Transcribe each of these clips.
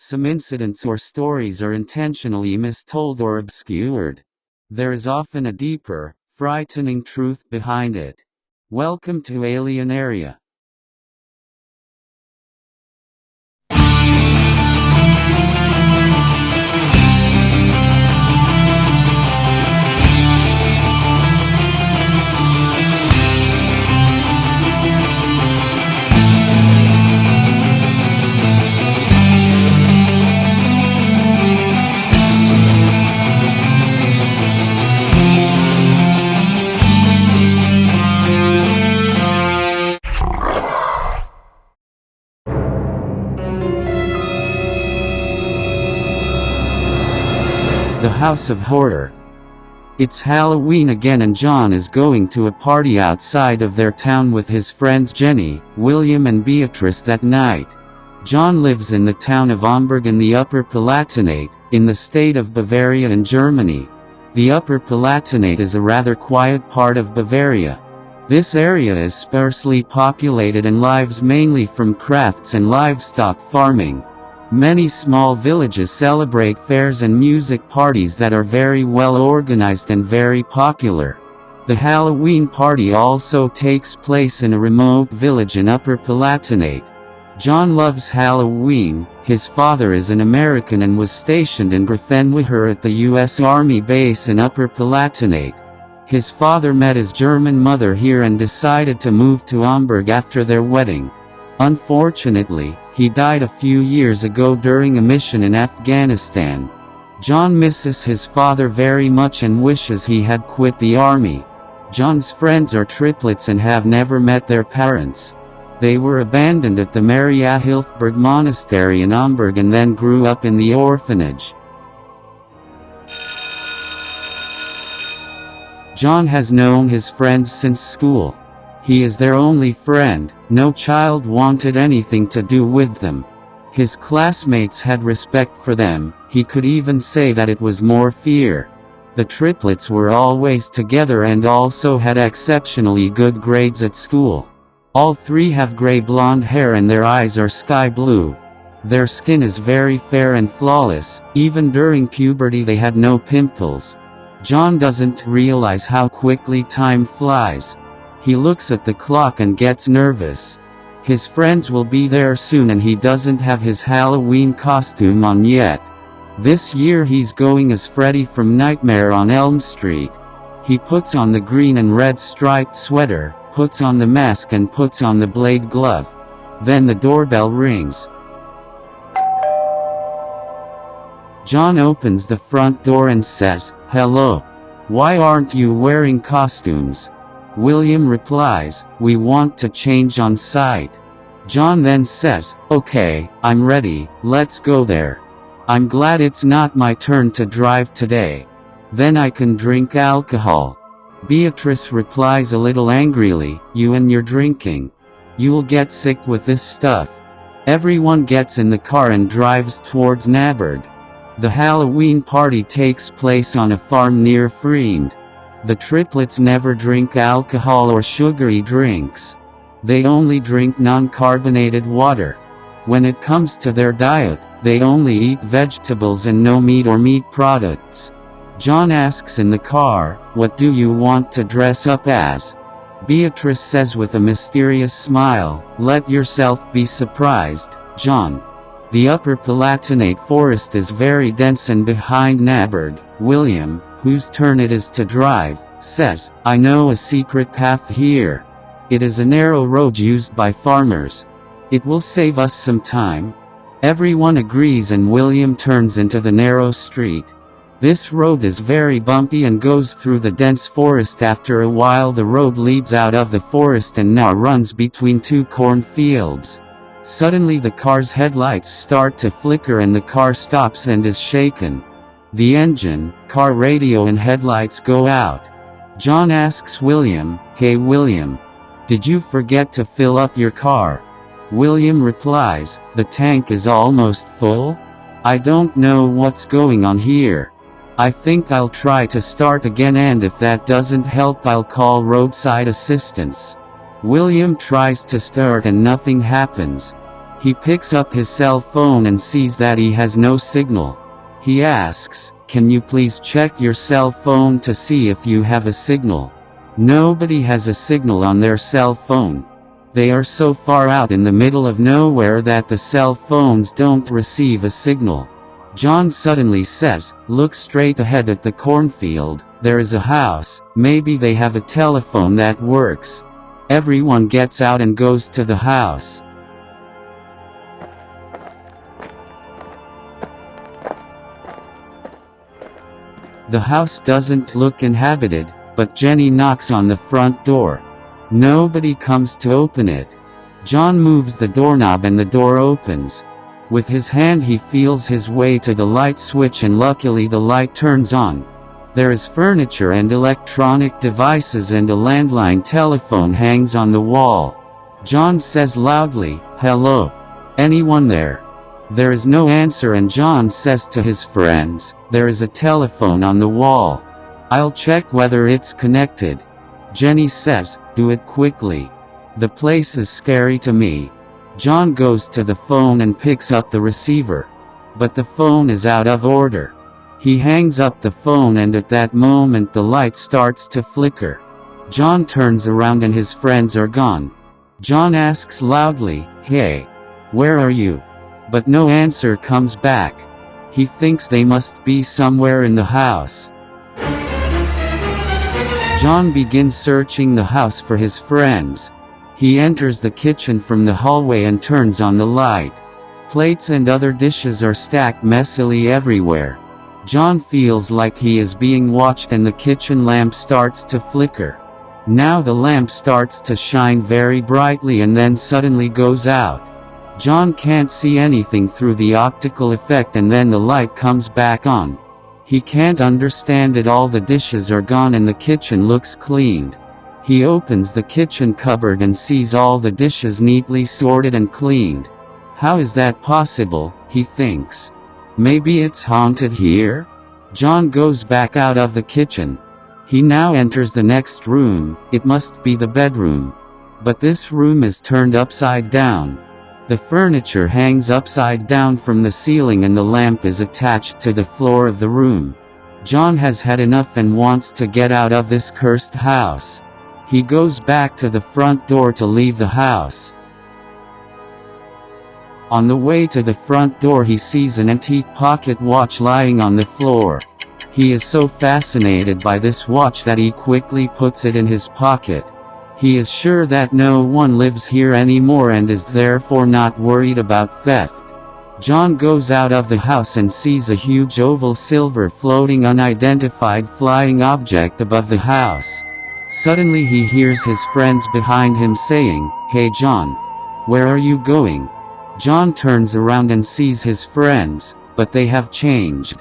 Some incidents or stories are intentionally mistold or obscured. There is often a deeper, frightening truth behind it. Welcome to Alien Area. The House of Horror. It's Halloween again and John is going to a party outside of their town with his friends Jenny, William and Beatrice that night. John lives in the town of Amberg in the Upper Palatinate, in the state of Bavaria in Germany. The Upper Palatinate is a rather quiet part of Bavaria. This area is sparsely populated and lives mainly from crafts and livestock farming. Many small villages celebrate fairs and music parties that are very well organized and very popular. The Halloween party also takes place in a remote village in Upper Palatinate. John loves Halloween. His father is an American and was stationed in Grafenwöhr at the U.S. Army base in Upper Palatinate. His father met his German mother here and decided to move to Amberg after their wedding. Unfortunately, he died a few years ago during a mission in Afghanistan. John misses his father very much and wishes he had quit the army. John's friends are triplets and have never met their parents. They were abandoned at the Maria Hilfberg Monastery in Amberg and then grew up in the orphanage. John has known his friends since school. He is their only friend. No child wanted anything to do with them. His classmates had respect for them. He could even say that it was more fear. The triplets were always together and also had exceptionally good grades at school. All three have gray blonde hair and their eyes are sky blue. Their skin is very fair and flawless. Even during puberty they had no pimples. John doesn't realize how quickly time flies. He looks at the clock and gets nervous. His friends will be there soon and he doesn't have his Halloween costume on yet. This year he's going as Freddy from Nightmare on Elm Street. He puts on the green and red striped sweater, puts on the mask and puts on the blade glove. Then the doorbell rings. John opens the front door and says, "Hello. Why aren't you wearing costumes?" William replies, "We want to change on site." John then says, "Okay, I'm ready, let's go there. I'm glad it's not my turn to drive today. Then I can drink alcohol." Beatrice replies a little angrily, "You and your drinking. You'll get sick with this stuff." Everyone gets in the car and drives towards Naberg. The Halloween party takes place on a farm near Friend. The triplets never drink alcohol or sugary drinks. They only drink non-carbonated water. When it comes to their diet, they only eat vegetables and no meat or meat products. John asks in the car, "What do you want to dress up as?" Beatrice says with a mysterious smile, "Let yourself be surprised, John." The Upper Palatinate forest is very dense and behind Naberg, William, whose turn it is to drive, says, "I know a secret path here. It is a narrow road used by farmers. It will save us some time." Everyone agrees and William turns into the narrow street. This road is very bumpy and goes through the dense forest. After a while the road leads out of the forest and now runs between two cornfields. Suddenly the car's headlights start to flicker and the car stops and is shaken. The engine, car radio and headlights go out. John asks William, "Hey William, did you forget to fill up your car?" William replies, "The tank is almost full. I don't know what's going on here. I think I'll try to start again and if that doesn't help I'll call roadside assistance." William tries to start and nothing happens. He picks up his cell phone and sees that he has no signal. He asks, "Can you please check your cell phone to see if you have a signal?" Nobody has a signal on their cell phone. They are so far out in the middle of nowhere that the cell phones don't receive a signal. John suddenly says, "Look straight ahead at the cornfield. There is a house. Maybe they have a telephone that works." Everyone gets out and goes to the house. The house doesn't look inhabited, but Jenny knocks on the front door. Nobody comes to open it. John moves the doorknob and the door opens. With his hand he feels his way to the light switch and luckily the light turns on. There is furniture and electronic devices and a landline telephone hangs on the wall. John says loudly, "Hello? Anyone there?" There is no answer and John says to his friends, "There is a telephone on the wall. I'll check whether it's connected." Jenny says, "Do it quickly. The place is scary to me." John goes to the phone and picks up the receiver. But the phone is out of order. He hangs up the phone and at that moment the light starts to flicker. John turns around and his friends are gone. John asks loudly, "Hey, where are you?" But no answer comes back. He thinks they must be somewhere in the house. John begins searching the house for his friends. He enters the kitchen from the hallway and turns on the light. Plates and other dishes are stacked messily everywhere. John feels like he is being watched and the kitchen lamp starts to flicker. Now the lamp starts to shine very brightly and then suddenly goes out. John can't see anything through the optical effect and then the light comes back on. He can't understand it. All the dishes are gone and the kitchen looks cleaned. He opens the kitchen cupboard and sees all the dishes neatly sorted and cleaned. How is that possible, he thinks. Maybe it's haunted here? John goes back out of the kitchen. He now enters the next room. It must be the bedroom. But this room is turned upside down. The furniture hangs upside down from the ceiling and the lamp is attached to the floor of the room. John has had enough and wants to get out of this cursed house. He goes back to the front door to leave the house. On the way to the front door he sees an antique pocket watch lying on the floor. He is so fascinated by this watch that he quickly puts it in his pocket. He is sure that no one lives here anymore and is therefore not worried about theft. John goes out of the house and sees a huge oval silver floating unidentified flying object above the house. Suddenly he hears his friends behind him saying, "Hey John, where are you going?" John turns around and sees his friends, but they have changed.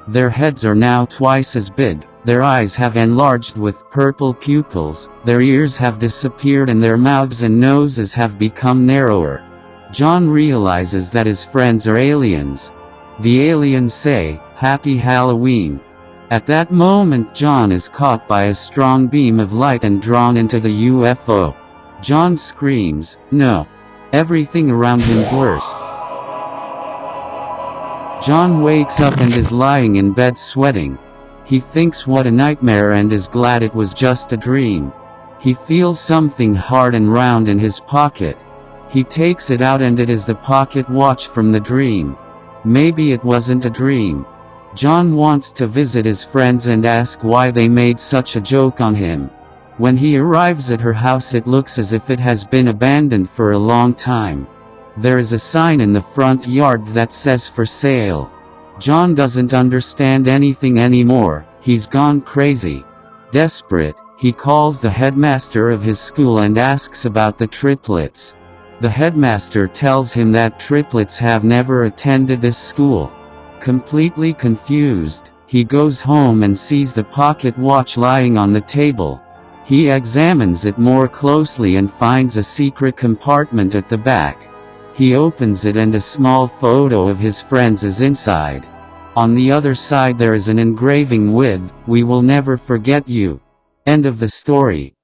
Their heads are now twice as big, their eyes have enlarged with purple pupils, their ears have disappeared and their mouths and noses have become narrower. John realizes that his friends are aliens. The aliens say, "Happy Halloween." At that moment John is caught by a strong beam of light and drawn into the UFO. John screams, "No!" Everything around him blurs. John wakes up and is lying in bed sweating. He thinks what a nightmare and is glad it was just a dream. He feels something hard and round in his pocket. He takes it out and it is the pocket watch from the dream. Maybe it wasn't a dream. John wants to visit his friends and ask why they made such a joke on him. When he arrives at her house it looks as if it has been abandoned for a long time. There is a sign in the front yard that says "For sale." John doesn't understand anything anymore. He's gone crazy. Desperate, he calls the headmaster of his school and asks about the triplets. The headmaster tells him that triplets have never attended this school. Completely confused, he goes home and sees the pocket watch lying on the table. He examines it more closely and finds a secret compartment at the back. He opens it and a small photo of his friends is inside. On the other side there is an engraving with, "We will never forget you." End of the story.